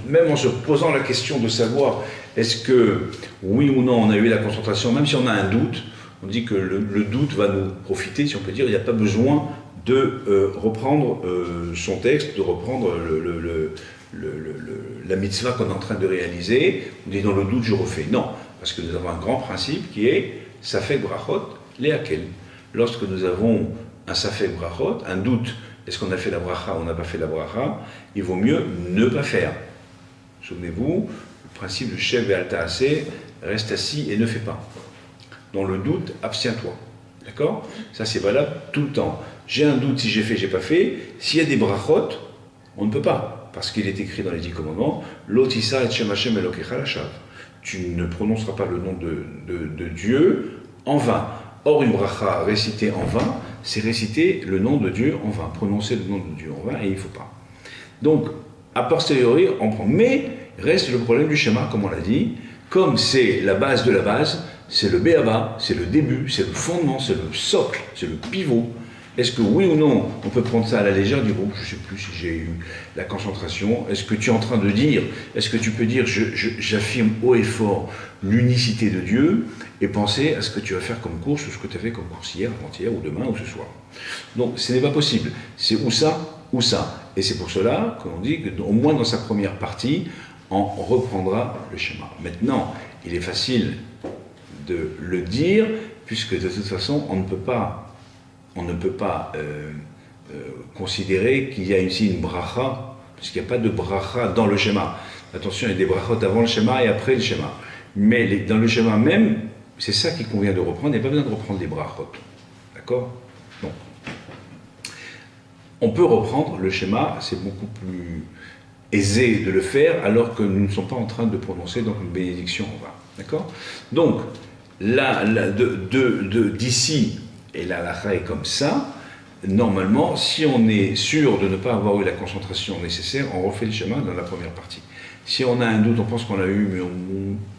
même en se posant la question de savoir est-ce que, oui ou non, on a eu la concentration, même si on a un doute, on dit que le doute va nous profiter, si on peut dire, il n'y a pas besoin de reprendre son texte, de reprendre la mitzvah qu'on est en train de réaliser, on dit dans le doute je refais. Non, parce que nous avons un grand principe qui est Safek Brachot, Léakel. Lorsque nous avons un Safek Brachot, un doute, est-ce qu'on a fait la bracha ou on n'a pas fait la bracha, il vaut mieux ne pas faire. Souvenez-vous, le principe de Shev Ve'alta Aseh, reste assis et ne fais pas. Dans le doute, abstiens-toi. D'accord? Ça c'est valable tout le temps. J'ai un doute si j'ai fait, j'ai pas fait. S'il y a des brachot, on ne peut pas. Parce qu'il est écrit dans les 10 commandements, Lotissa et Shem Hashem Elokecha Lashav. Tu ne prononceras pas le nom de Dieu en vain. Or, une bracha récitée en vain, c'est réciter le nom de Dieu en vain. Prononcer le nom de Dieu en vain, et il ne faut pas. Donc, a posteriori, on prend. Mais, reste le problème du schéma, comme on l'a dit. Comme c'est la base de la base, c'est le béaba, c'est le début, c'est le fondement, c'est le socle, c'est le pivot. Est-ce que oui ou non, on peut prendre ça à la légère, dire, oh, je ne sais plus si j'ai eu la concentration, est-ce que tu es en train de dire, est-ce que tu peux dire, j'affirme haut et fort l'unicité de Dieu, et penser à ce que tu vas faire comme course, ou ce que tu as fait comme course hier, avant-hier, ou demain, ou ce soir. Donc, ce n'est pas possible. C'est ou ça, ou ça. Et c'est pour cela qu'on dit qu'au moins dans sa première partie, on reprendra le schéma. Maintenant, il est facile de le dire, puisque de toute façon, on ne peut pas considérer qu'il y a ici une bracha, puisqu'il n'y a pas de bracha dans le schéma. Attention, il y a des brachot avant le schéma et après le schéma. Mais dans le schéma même, c'est ça qu'il convient de reprendre, il n'y a pas besoin de reprendre les brachot. D'accord? Non. On peut reprendre le schéma, c'est beaucoup plus aisé de le faire, alors que nous ne sommes pas en train de prononcer donc une bénédiction en vain. D'accord? Donc, là, d'ici, et la halakha est comme ça, normalement, si on est sûr de ne pas avoir eu la concentration nécessaire, on refait le schéma dans la première partie. Si on a un doute, on pense qu'on a eu, mais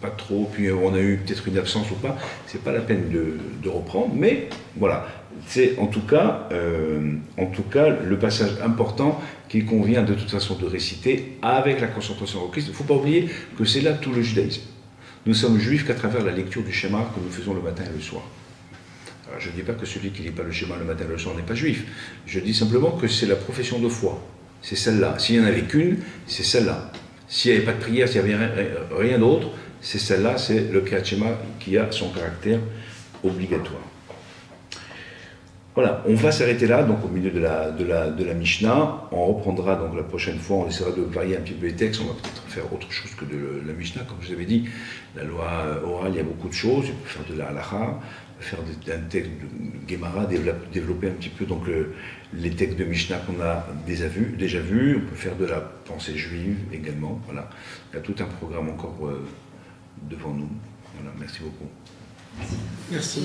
pas trop, puis on a eu peut-être une absence ou pas, c'est pas la peine de reprendre, mais voilà, c'est en tout cas le passage important qu'il convient de toute façon de réciter avec la concentration au Christ. Il ne faut pas oublier que c'est là tout le judaïsme. Nous sommes juifs qu'à travers la lecture du schéma que nous faisons le matin et le soir. Alors, je ne dis pas que celui qui ne lit pas le schéma le matin et le soir n'est pas juif. Je dis simplement que c'est la profession de foi. C'est celle-là. S'il n'y en avait qu'une, c'est celle-là. S'il n'y avait pas de prière, s'il n'y avait rien d'autre, c'est celle-là, c'est le Kriyat Shema qui a son caractère obligatoire. Voilà, on va s'arrêter là, donc au milieu de la Mishnah. On reprendra donc la prochaine fois, on essaiera de varier un petit peu les textes, on va peut-être faire autre chose que de la Mishnah. Comme je vous avais dit, la loi orale, il y a beaucoup de choses, on peut faire de la halakha, faire un texte de Gemara, développer un petit peu donc les textes de Mishnah qu'on a déjà vus, on peut faire de la pensée juive également, voilà. Il y a tout un programme encore devant nous. Voilà, merci beaucoup. Merci.